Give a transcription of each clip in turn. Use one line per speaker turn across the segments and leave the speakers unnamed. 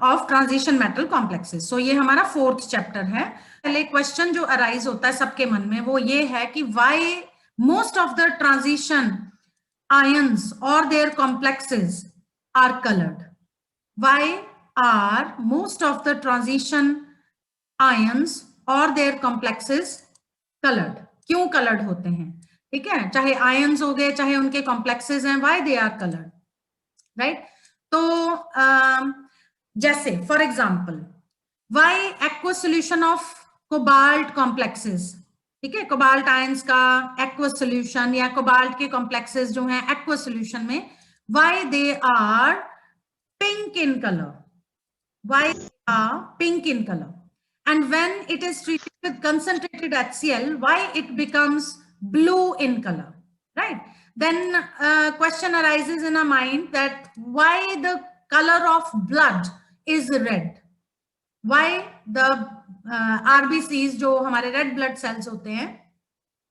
Of transition metal complexes. So ये हमारा 4th chapter है। पहले क्वेश्चन जो अराइज होता है सबके मन में वो ये है कि why most of the transition ions और their complexes are coloured. Why are most of the transition ions और देयर कॉम्प्लेक्सेस कलर्ड? क्यों कलर्ड होते हैं? ठीक है, चाहे आयंस हो गए चाहे उनके कॉम्प्लेक्सेस हैं, why they are coloured, right? तो जैसे for example why aqueous solution of cobalt complexes, ठीक है, कोबाल्ट आयंस का एक्वस सॉल्यूशन या कोबाल्ट के कॉम्प्लेक्सेस जो हैं एक्वस सॉल्यूशन में, why they are pink in colour, why they are pink in colour, and when it is treated with concentrated HCl, why it becomes blue in color, right? Then question arises in our mind that why the color of blood is red, why the RBCs जो हमारे red blood cells होते हैं,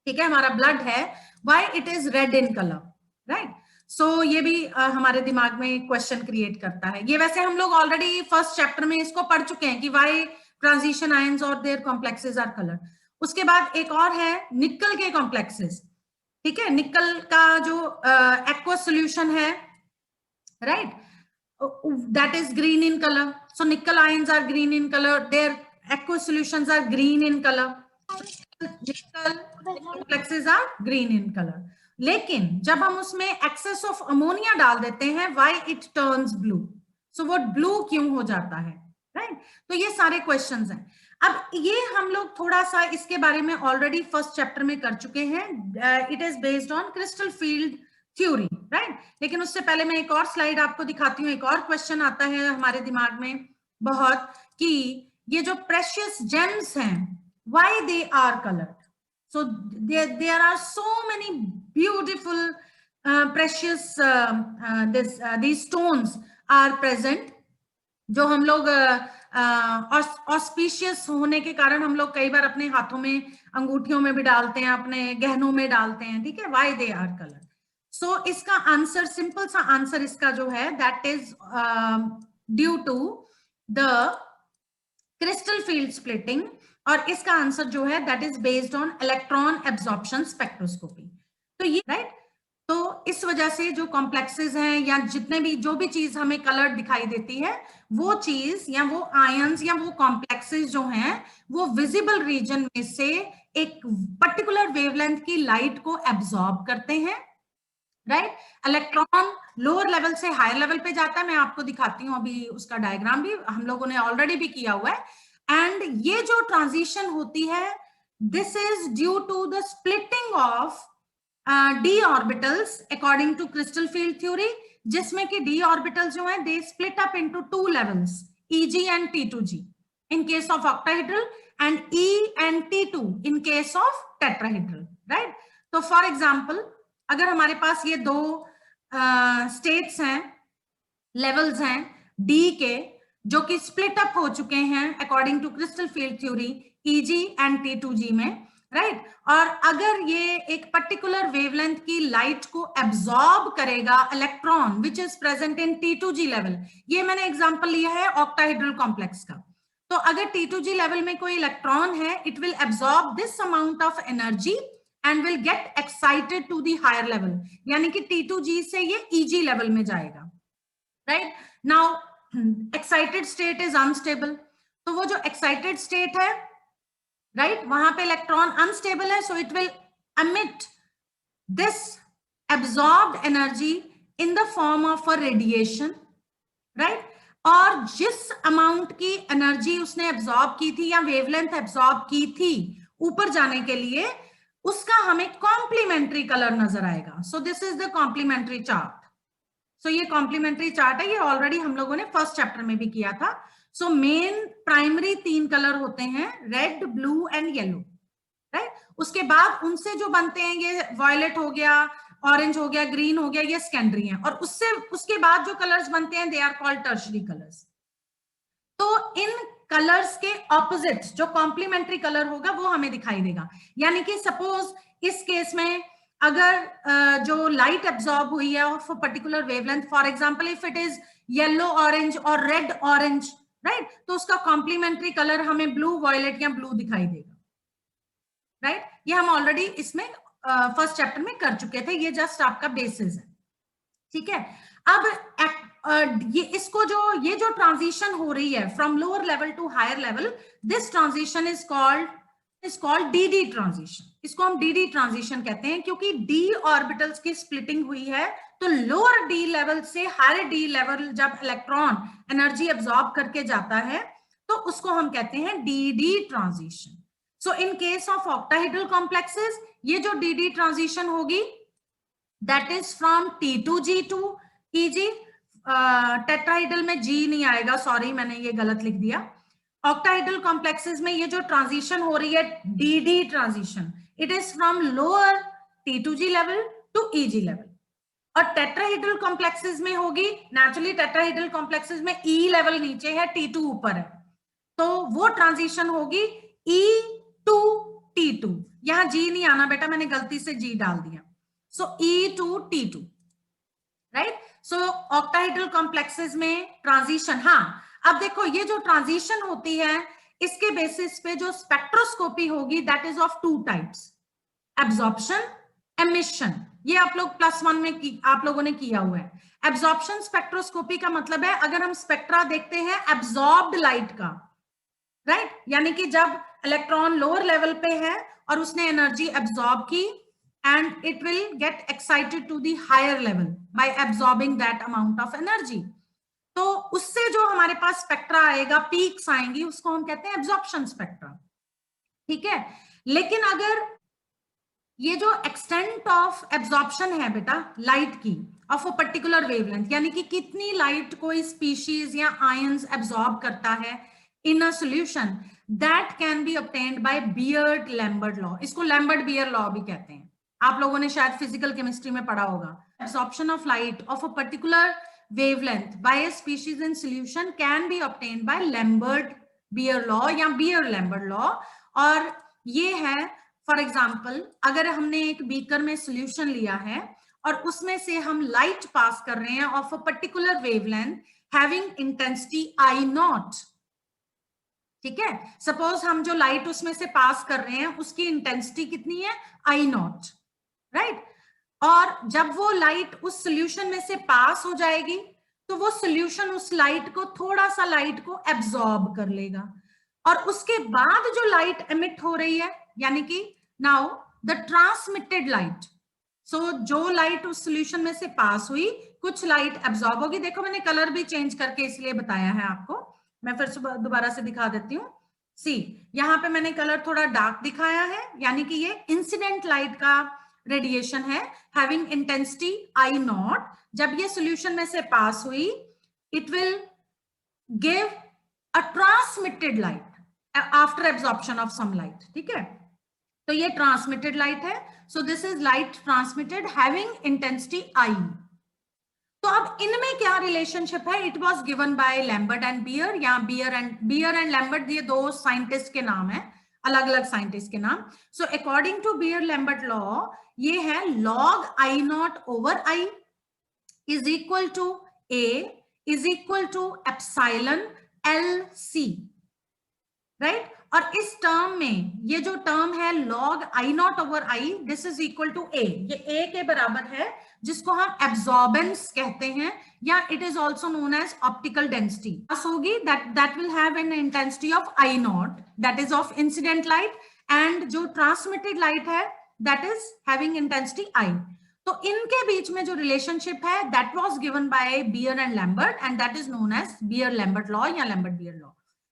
ठीक है, हमारा blood है, why it is red in color, right? सो ये भी हमारे दिमाग में क्वेश्चन क्रिएट करता है। ये वैसे हम लोग ऑलरेडी फर्स्ट चैप्टर में इसको पढ़ चुके हैं कि व्हाई ट्रांजिशन आयंस और देयर कॉम्प्लेक्सेस आर कलर्ड। उसके बाद एक और है निकल के कॉम्प्लेक्सेस, ठीक है, निकल का जो एक्वस सॉल्यूशन है, right, that is green in colour. So nickel ions are green in colour, their aqueous solutions are green in colour, nickel complexes are green in colour. लेकिन जब हम उसमें एक्सेस ऑफ अमोनिया डाल देते हैं, why it turns blue, सो वो blue क्यों हो जाता है, राइट? तो ये सारे क्वेश्चंस हैं। अब ये हम लोग थोड़ा सा इसके बारे में ऑलरेडी फर्स्ट चैप्टर में कर चुके हैं, it is based on crystal field theory, right? लेकिन उससे पहले मैं एक और स्लाइड आपको दिखाती हूँ। एक और क्वेश्चन आता है हमारे दिमाग में बहुत कि ये जो प्रेशियस जेम्स हैं, why they are coloured. So there are so many beautiful precious these stones are present, जो हम लोग ऑस्पिशियस होने के कारण हम लोग कई बार अपने हाथों में, अंगूठियों में भी डालते हैं, अपने गहनों में डालते हैं, ठीक है, why they are coloured. So इसका आंसर, सिंपल सा आंसर इसका जो है, that is due to the crystal field splitting, और इसका आंसर जो है that is based on electron absorption spectroscopy. तो ये राइट, तो इस वजह से जो कॉम्प्लेक्सेस हैं या जितने भी जो भी चीज हमें कलर्ड दिखाई देती है, वो चीज या वो आयंस या वो कॉम्प्लेक्सेस जो हैं वो विजिबल रीजन में से एक पर्टिकुलर वेवलेंथ की लाइट को एब्जॉर्ब करते हैं, राइट? इलेक्ट्रॉन लोअर लेवल से हायर लेवल पे जाता है, मैं आपको दिखाती हूँ अभी, उसका डायग्राम भी हम लोगों ने ऑलरेडी भी किया हुआ है। एंड ये जो ट्रांजिशन होती है, this is due to the splitting of d orbitals according to crystal field theory, जिसमें कि डी ऑर्बिटल्स जो है they split up into 2 levels, Eg and T2G in case of octahedral and E and T2 in case of tetrahedral, right? तो for example अगर हमारे पास ये दो states हैं, लेवल्स हैं डी के, जो कि स्प्लिट अप हो चुके हैं according to crystal field theory Eg and T2G में, राइट? और अगर ये एक पर्टिकुलर वेवलेंथ की लाइट को एब्जॉर्ब करेगा electron which is present in T2G level, ये मैंने एग्जांपल लिया है ऑक्टाहेड्रल कॉम्प्लेक्स का। तो अगर T2G लेवल में कोई इलेक्ट्रॉन है, it will absorb this amount of energy and will get excited to the higher level, यानी कि T2G से ये Eg लेवल में जाएगा, right? Now excited state is unstable, तो वो जो excited state है, right, वहां पे इलेक्ट्रॉन अनस्टेबल है, so it will emit this absorbed energy in the form of a radiation, right? और जिस अमाउंट की एनर्जी उसने एब्जॉर्ब की थी या वेवलेंथ एब्जॉर्ब की थी ऊपर जाने के लिए, उसका हमें कॉम्प्लीमेंट्री कलर नजर आएगा। So this is the complementary chart. So ये कॉम्प्लीमेंट्री चार्ट है, ये ऑलरेडी हम लोगों ने फर्स्ट चैप्टर में भी किया था। सो मेन प्राइमरी 3 कलर होते हैं, red, blue and yellow, right? उसके बाद उनसे जो बनते हैं, ये वायलेट हो गया, ऑरेंज हो गया, ग्रीन हो गया, ये सेकेंडरी हैं, और उसके बाद जो कलर्स बनते हैं they are called tertiary colours. तो इन कलर्स के ऑपोजिट जो कॉम्प्लीमेंट्री कलर होगा वो हमें दिखाई देगा। यानी कि सपोज इस केस में अगर जो लाइट एब्जॉर्ब हुई है of a particular wavelength, for example if it is yellow orange और रेड ऑरेंज, राइट, तो उसका कॉम्प्लीमेंट्री कलर हमें ब्लू वॉयलेट या ब्लू दिखाई देगा, राइट। ये हम ऑलरेडी इसमें फर्स्ट चैप्टर में कर चुके थे, ये जस्ट आपका बेसिस है, ठीक है। अब ये इसको ये जो ट्रांजिशन हो रही है from lower level to higher level, this transition is called D transition. इसको हम डी ट्रांजिशन कहते हैं क्योंकि डी ऑर्बिटल्स की स्प्लिटिंग हुई है, तो लोअर डी लेवल से हायर डी लेवल जब इलेक्ट्रॉन एनर्जी एब्जॉर्ब करके जाता है तो उसको हम कहते हैं D transition. So in case of octahedral complexes ये जो डी ट्रांजिशन होगी that is from T to G2 EG। Tetrahedral में G नहीं आएगा, सॉरी मैंने ये गलत लिख दिया। ऑक्टाहेड्रल कॉम्प्लेक्सेस में ये जो ट्रांजिशन हो रही है D transition, it is from lower T to G level to EG level. और टेट्राहेड्रल कॉम्प्लेक्सेस में होगी, नेचुरली टेट्राहेड्रल कॉम्प्लेक्सेस में E लेवल नीचे है, T2 ऊपर है, तो वो ट्रांजिशन होगी E to T2। यहां G नहीं आना बेटा, मैंने गलती से G डाल दिया। So E to T2, right? So octahedral complexes में ट्रांजिशन, हाँ अब देखो ये जो ट्रांजिशन होती है इसके बेसिस पे जो स्पेक्ट्रोस्कोपी होगी that is of two types, absorption, emission. ये आप लोग +1 में आप लोगों ने किया हुआ है। एब्जॉर्प्शन स्पेक्ट्रोस्कोपी का मतलब है अगर हम स्पेक्ट्रा देखते हैं एब्जॉर्ब्ड लाइट का, राइट, यानी कि जब इलेक्ट्रॉन लोअर लेवल पे है और उसने एनर्जी एब्जॉर्ब की and it will get excited to the higher level by absorbing that amount of energy, तो उससे जो हमारे पास स्पेक्ट्रा आएगा, पीक्स आएंगी, उसको हम कहते हैं एब्जॉर्प्शन स्पेक्ट्रा, ठीक है। लेकिन अगर ये जो एक्सटेंट ऑफ एब्जॉर्प्शन है बेटा लाइट की ऑफ अ पर्टिकुलर वेवलेंथ, यानी कि कितनी लाइट कोई स्पीशीज या आयंस एब्जॉर्ब करता है in a solution, that can be obtained by Beer Lambert law. इसको लैम्बर्ट-बियर लॉ भी कहते हैं, आप लोगों ने शायद फिजिकल केमिस्ट्री में पढ़ा होगा। Absorption of light of a particular wavelength by a species in solution can be obtained by Lambert Beer law या बियर-लैम्बर्ट लॉ। और ये है फॉर एग्जाम्पल अगर हमने एक बीकर में सॉल्यूशन लिया है और उसमें से हम लाइट पास कर रहे हैं of a particular wavelength having intensity I0, ठीक है। सपोज हम जो लाइट उसमें से पास कर रहे हैं उसकी इंटेंसिटी कितनी है I0, राइट। और जब वो लाइट उस सॉल्यूशन में से पास हो जाएगी तो वो सॉल्यूशन उस लाइट को, थोड़ा सा लाइट को एब्जॉर्ब कर लेगा, और उसके बाद जो लाइट एमिट हो रही है यानी कि नाउ द ट्रांसमिटेड लाइट, सो जो लाइट उस सॉल्यूशन में से पास हुई कुछ लाइट एब्जॉर्ब होगी। देखो मैंने कलर भी चेंज करके इसलिए बताया है आपको, मैं फिर दोबारा से दिखा देती हूँ। सी यहाँ पे मैंने कलर थोड़ा डार्क दिखाया है, यानी कि ये इंसिडेंट लाइट का रेडिएशन है हैविंग इंटेंसिटी I0। जब ये सॉल्यूशन में से पास हुई it will give a transmitted light after absorption of some light, ठीक है। तो ये ट्रांसमिटेड लाइट है, so this is light transmitted having intensity I। तो अब इनमें क्या रिलेशनशिप है, it was given by Lambert and Beer, या बियर एंड लैम्बर्ट, ये दो साइंटिस्ट के नाम है, अलग अलग साइंटिस्ट के नाम। So according to Beer Lambert law ये है log I0 over I is equal to A is equal to epsilon LC, right. और इस टर्म में ये जो टर्म है log I0 over I, this is equal to A, ये A के बराबर है जिसको हम एब्जॉर्बेंस कहते हैं, या it is also known as optical density. होगी that will have an intensity of I0 that is of incident light, and जो ट्रांसमिटेड लाइट है that is having intensity I। तो इनके बीच में जो रिलेशनशिप है that was given by Beer and Lambert, and that is known as Beer Lambert law या Lambert Beer law.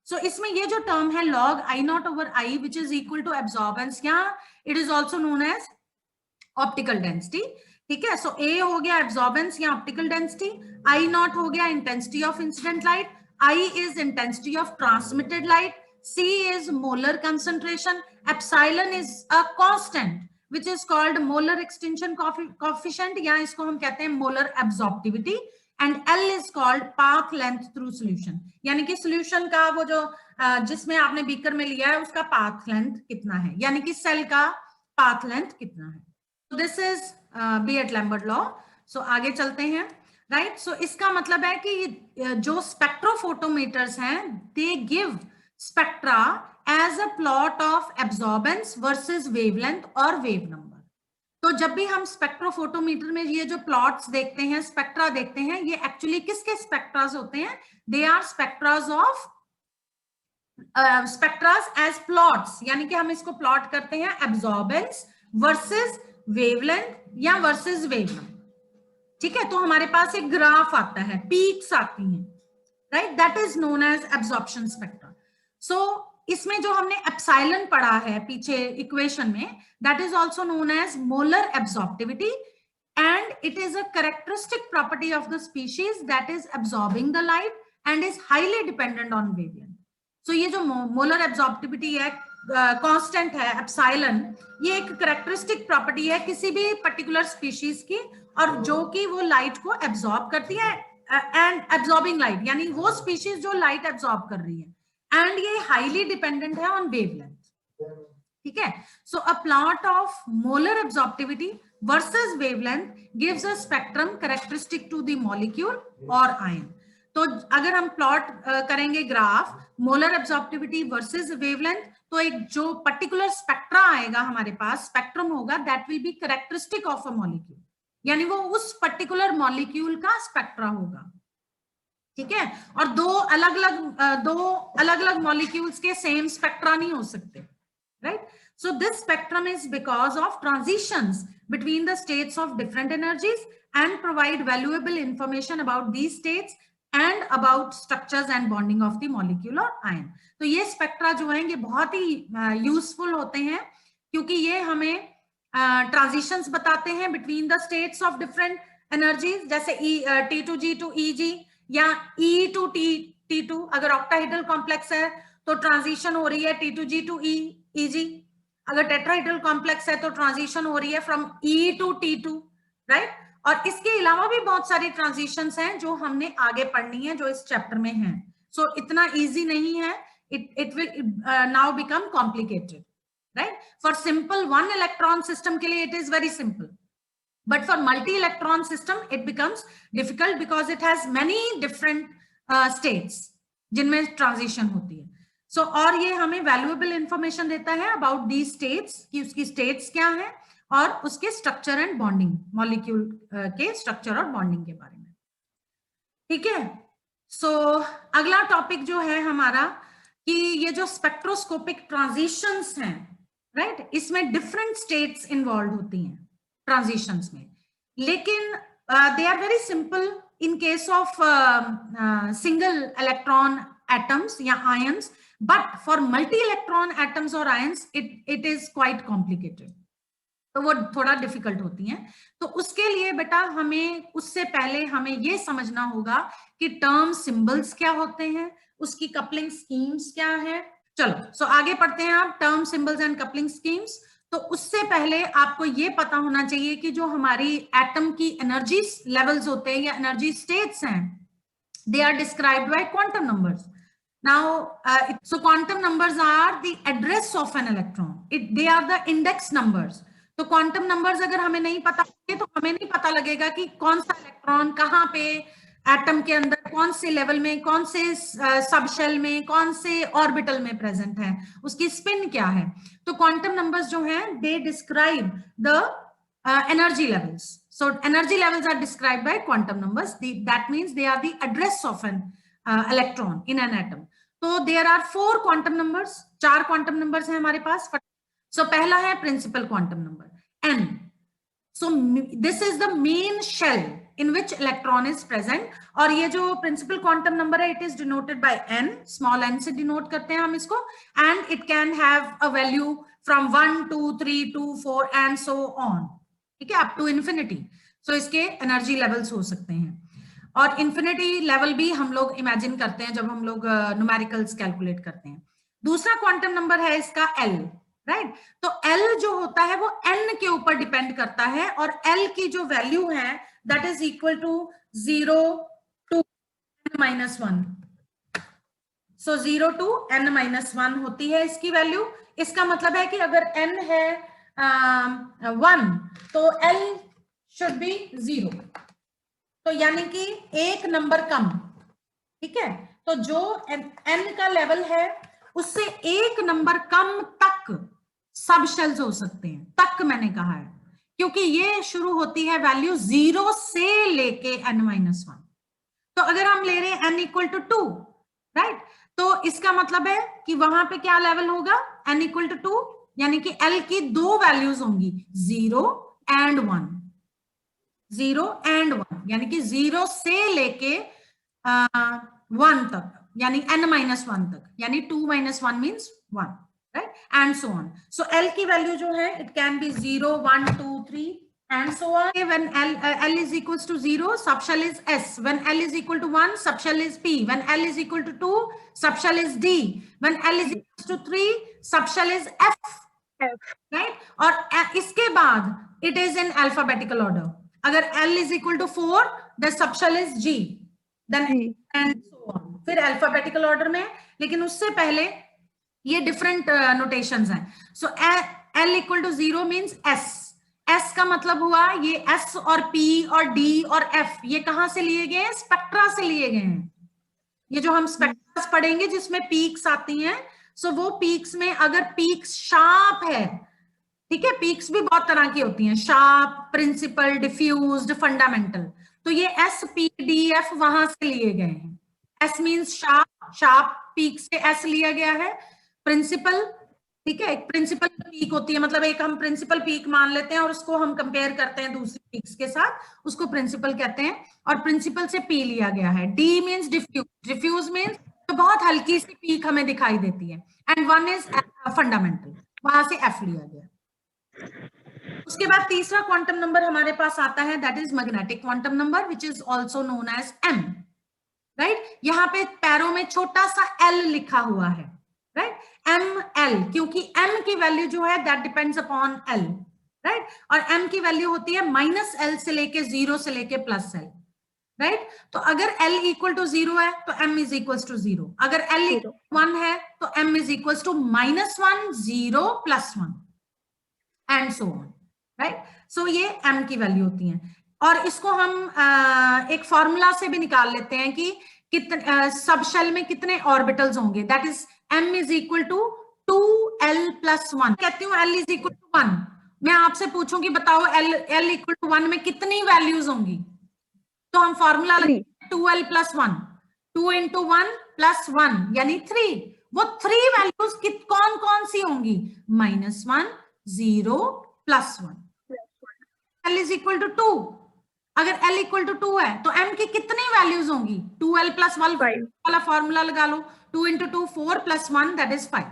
So इसमें ये जो टर्म है log I0 over I which is equal to absorbance, या it is also known as optical density, ठीक है। सो A हो गया एब्जॉर्बेंस या ऑप्टिकल डेंसिटी, I0 हो गया intensity of incident light, I is intensity of transmitted light, C is molar concentration, epsilon is a constant which is called molar extinction coefficient, या इसको हम कहते हैं molar absorptivity, and L is called path length through solution, यानी कि solution का वो जो जिसमें आपने बीकर में लिया है उसका path length कितना है, यानी कि सेल का path length कितना है, दिस इज बीएट लैम्बर्ट लॉ। सो आगे चलते हैं, राइट। सो इसका मतलब है कि जो स्पेक्ट्रोफोटोमीटर्स हैं, they give spectra as a plot of absorbance versus wavelength और वेव नंबर। तो जब भी हम स्पेक्ट्रोफोटोमीटर में ये जो प्लॉट्स देखते हैं, स्पेक्ट्रा देखते हैं, ये एक्चुअली किसके स्पेक्ट्रास होते हैं? They are spectras of spectras as plots, यानी कि हम इसको प्लॉट करते हैं एब्जॉर्बेंस वर्सेस वेवलेंथ या वर्सेस वेव नंबर। ठीक है, तो हमारे पास एक ग्राफ आता है, पीक्स आती हैं, right, that is known as absorption spectra. So इसमें जो हमने एप्सिलॉन पढ़ा है पीछे इक्वेशन में, that is also known as molar absorptivity, and it is a characteristic property of the species that is absorbing the light and is highly dependent on wavelength. So ये जो molar absorptivity है, constant है epsilon, ये एक characteristic property है किसी भी particular species की, और जो कि वो लाइट को एब्जॉर्ब करती है, एंड एब्जॉर्बिंग लाइट, यानी वो स्पीशीज जो लाइट एब्जॉर्ब कर रही है, एंड ये हाईली डिपेंडेंट है ऑन वेवलेंथ। ठीक है, so a plot of molar absorptivity versus wavelength gives a spectrum characteristic to the molecule or ion. तो अगर हम प्लॉट करेंगे graph molar absorptivity versus wavelength, तो एक जो पर्टिकुलर स्पेक्ट्रा आएगा हमारे पास, स्पेक्ट्रम होगा, that will be characteristic of a molecule, यानी वो उस पर्टिकुलर मॉलिक्यूल का स्पेक्ट्रा होगा। ठीक है, और दो अलग अलग मॉलिक्यूल्स के सेम स्पेक्ट्रा नहीं हो सकते, right. So this spectrum is because of transitions between the states of different energies and provide valuable information about these states and about structures and bonding of the molecule or ion. तो ये spectra जो हैं ये बहुत ही useful होते हैं, क्योंकि ये हमें ट्रांजिशंस बताते हैं between the states of different energies, जैसे T2G to EG या E to T2। अगर ऑक्टाहेड्रल कॉम्प्लेक्स है तो ट्रांजिशन हो रही है T2G to EG, अगर टेट्राहेड्रल कॉम्प्लेक्स है तो ट्रांजिशन हो रही है from E to T2, right. और इसके अलावा भी बहुत सारी ट्रांजिशंस हैं जो हमने आगे पढ़नी है, जो इस चैप्टर में हैं। सो इतना इजी नहीं है, it will now become complicated, right. For simple one electron system के लिए it is very simple, but for multi electron system it becomes difficult because it has many different states जिनमें transition होती है। सो और ये हमें वैल्यूएबल इंफॉर्मेशन देता है अबाउट दी स्टेट्स, कि उसकी स्टेट्स क्या है और उसके स्ट्रक्चर एंड बॉन्डिंग, मॉलिक्यूल के स्ट्रक्चर और बॉन्डिंग के बारे में। ठीक है, सो अगला टॉपिक जो है हमारा, कि ये जो स्पेक्ट्रोस्कोपिक ट्रांजिशंस हैं, राइट, इसमें डिफरेंट स्टेट्स इन्वॉल्व होती हैं ट्रांजिशंस में, लेकिन they are very simple in case of single electron atoms या ions, but for multi-electron atoms or ions it is quite complicated, तो वो थोड़ा डिफिकल्ट होती हैं। तो उसके लिए बेटा हमें उससे पहले हमें ये समझना होगा कि टर्म सिंबल्स क्या होते हैं, उसकी कपलिंग स्कीम्स क्या है। चलो सो आगे पढ़ते हैं आप, term symbols and coupling schemes. तो उससे पहले आपको ये पता होना चाहिए कि जो हमारी एटम की एनर्जी लेवल्स होते हैं या एनर्जी स्टेट्स हैं, they are described by quantum numbers. Now, so quantum numbers are the address of an electron. They are the index numbers. तो quantum numbers अगर हमें नहीं पता होंगे तो हमें नहीं पता लगेगा कि कौन सा इलेक्ट्रॉन कहाँ पे एटम के अंदर, कौन से लेवल में, कौन से सब शेल में, कौन से ऑर्बिटल में प्रेजेंट है, उसकी स्पिन क्या है। तो क्वांटम नंबर्स जो हैं they describe the energy levels. So energy levels are described by quantum numbers, that means they are the address of an electron in an atom. तो there are 4 quantum numbers, 4 quantum numbers हैं हमारे पास। So पहला है principal quantum number n। So this is the main shell in which electron is present, और ये जो principal quantum number है it is denoted bye n, small n से डिनोट करते हैं हम इसको, and it can have a value from 1 2 3 2 4 and so on, ठीक है, अप टू इंफिनिटी। सो इसके एनर्जी लेवल्स हो सकते हैं, और इंफिनिटी लेवल भी हम लोग इमेजिन करते हैं जब हम लोग न्यूमेरिकल्स कैलकुलेट करते हैं। दूसरा क्वांटम नंबर है इसका L, राइट। तो L जो होता है वो N के ऊपर डिपेंड करता है, और L की जो वैल्यू है that is equal to 0 to n-1। So 0 to n-1 होती है इसकी वैल्यू। इसका मतलब है कि अगर n है 1, तो L शुड बी 0, तो यानी कि एक नंबर कम, ठीक है। तो जो n का लेवल है उससे एक नंबर कम तक सब शेल्स हो सकते हैं, तक मैंने कहा है, क्योंकि ये शुरू होती है वैल्यू 0 से लेके n-1। तो अगर हम ले रहे हैं n इक्वल टू 2, राइट, तो इसका मतलब है कि वहां पे क्या लेवल होगा, n इक्वल टू 2, यानी कि L की दो वैल्यूज होंगी, 0 एंड 1, 0 एंड 1, यानी कि 0 से लेके 1 तक, यानी n-1 तक, यानी 2 - 1 means 1, right, and so on. So L की वैल्यू जो है it can be 0, 1, 2, 3 and so on. When L is equals to 0, subshell is S. When L is equal to 1, subshell is P. When L is equal to 2, subshell is D. When L is equals to 3, subshell is F. Right? और इसके बाद it is in alphabetical order. अगर L is equal to 4, the subshell is G. Then and so on. फिर alphabetical order में, लेकिन उससे पहले ये different notations हैं. So L equal to 0 means S. S का मतलब हुआ ये S और P और D और F ये कहां से लिए गए हैं, स्पेक्ट्रा से लिए गए हैं। ये जो हम स्पेक्ट्रा पढ़ेंगे जिसमें पीक्स आती हैं, सो वो पीक्स में अगर पीक्स शार्प है, ठीक है, पीक्स भी बहुत तरह की होती हैं, शार्प, प्रिंसिपल, डिफ्यूज्ड, फंडामेंटल, तो ये S P D F वहां से लिए गए हैं। S means sharp, sharp peak से S लिया गया है। प्रिंसिपल, ठीक है, एक प्रिंसिपल पीक होती है, मतलब एक हम प्रिंसिपल पीक मान लेते हैं और उसको हम कंपेयर करते हैं दूसरी पीक्स के साथ, उसको प्रिंसिपल कहते हैं, और प्रिंसिपल से पी लिया गया है। D means diffuse, diffuse means तो बहुत हल्की सी पीक हमें दिखाई देती है, एंड 1 इज फंडामेंटल, वहां से एफ लिया गया। उसके बाद तीसरा क्वांटम नंबर हमारे पास आता है, that is magnetic quantum number, which is also known as M, right. यहाँ पे पैरों में छोटा सा एल लिखा हुआ है, राइट, एम एल, क्योंकि एम की वैल्यू जो है that depends upon L, right, और एम की वैल्यू होती है -L से लेके 0 से लेके +L, राइट। तो अगर L इक्वल टू 0 है तो M इज इक्वल टू 0, अगर L 1 है तो M is equal to -1, 0, +1 and so on, right. So ये M की वैल्यू होती है, और इसको हम एक फॉर्मूला से भी निकाल लेते हैं कि कितने सब शेल में कितने ऑर्बिटल्स होंगे, that is M is equal to 2L + 1। कहती हूँ L इज इक्वल टू 1, मैं आपसे पूछूंगी बताओ L इक्वल टू 1 में कितनी वैल्यूज होंगी, तो हम फॉर्मूला लगाएंगे 2L + 1, 2 × 1 + 1 यानी 3। वो 3 वैल्यूज कौन कौन सी होंगी, -1, 0, +1। L इज इक्वल टू 2, अगर L इक्वल टू 2 है तो M की कितनी वैल्यूज होंगी, 2L + 1 वाला फॉर्मूला लगा लो, 2 × 2 4 + 1 दैट इज 5।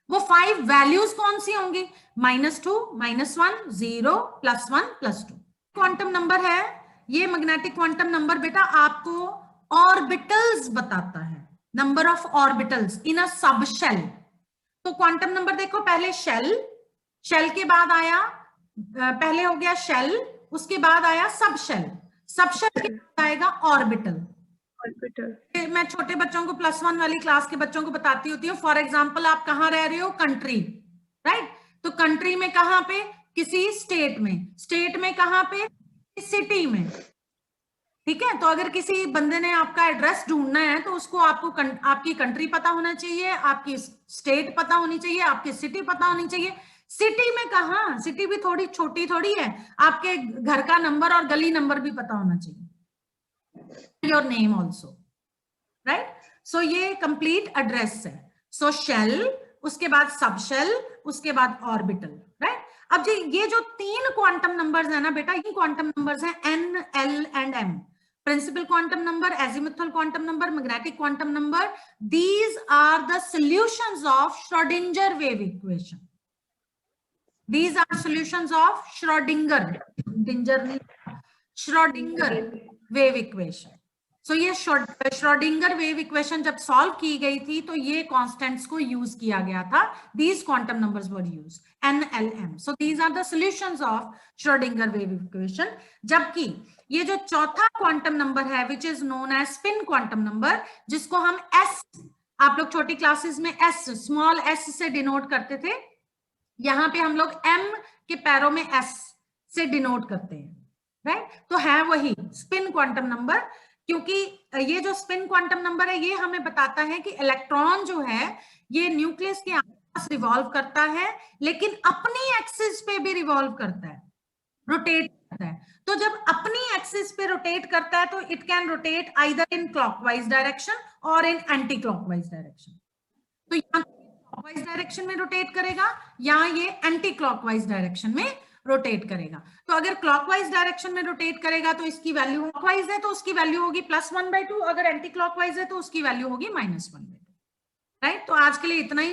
वो 5 वैल्यूज कौन सी होंगी, -2, -1, 0, +1, +2। क्वांटम नंबर है ये, मैग्नेटिक क्वांटम नंबर बेटा आपको ऑर्बिटल्स बताता है, number of orbitals in a subshell. तो क्वांटम नंबर देखो, पहले शेल, शेल के बाद आया, पहले हो गया शेल, उसके बाद आया सब शेल, सब शेल के बाद आएगा ऑर्बिटल। ऑर्बिटल मैं छोटे बच्चों को +1 वाली क्लास के बच्चों को बताती होती हूँ। फॉर एग्जांपल आप कहाँ रह रहे हो, कंट्री, राइट, तो कंट्री में कहाँ पे, किसी स्टेट में, स्टेट में कहाँ पे, सिटी में, ठीक है। तो अगर किसी बंदे ने आपका एड्रेस ढूंढना है तो उसको आपको आपकी कंट्री पता होना चाहिए, आपकी स्टेट पता होनी चाहिए, आपकी सिटी पता होनी चाहिए। सिटी में कहा, सिटी भी थोड़ी छोटी थोड़ी है, आपके घर का नंबर और गली नंबर भी पता होना चाहिए, your name also, right. So ये कंप्लीट एड्रेस है। सो शेल, उसके बाद सब शेल, उसके बाद ऑर्बिटल, राइट। अब जी ये जो 3 क्वांटम नंबर्स है ना बेटा, ये क्वांटम नंबर्स हैं N, L and M, principal quantum number, azimuthal quantum number, magnetic quantum number, these are the solutions of Schrödinger wave equation. These are solutions of Schrödinger wave equation. So ये Schrodinger wave equation जब solve की गई थी तो ये constants को use किया गया था, these quantum numbers were used, N, L, M. So these are the solutions of Schrödinger wave equation. जबकि ये जो चौथा क्वांटम नंबर है which is known as spin quantum number, जिसको हम S, आप लोग छोटी क्लासेस में S, स्मॉल s से डिनोट करते थे, यहाँ पे हम लोग m के पैरों में s से डिनोट करते हैं, राइट? तो है वही स्पिन क्वांटम नंबर, क्योंकि ये जो स्पिन क्वांटम नंबर है ये हमें बताता है कि इलेक्ट्रॉन जो है ये न्यूक्लियस के आसपास रिवॉल्व करता है, लेकिन अपनी एक्सिस पे भी रिवॉल्व करता है, रोटेट करता है। तो जब अपनी एक्सिस पे रोटेट करता है तो it can rotate either in clockwise direction और इन एंटी क्लॉकवाइज डायरेक्शन। तो यहाँ क्लॉकवाइज डायरेक्शन में रोटेट करेगा या ये एंटी क्लॉकवाइज डायरेक्शन में रोटेट करेगा। तो अगर क्लॉकवाइज डायरेक्शन में रोटेट करेगा तो इसकी वैल्यू क्लॉकवाइज है तो उसकी वैल्यू होगी +1/2, अगर एंटी क्लॉकवाइज है तो उसकी वैल्यू होगी -1/2, राइट? तो आज के लिए इतना ही।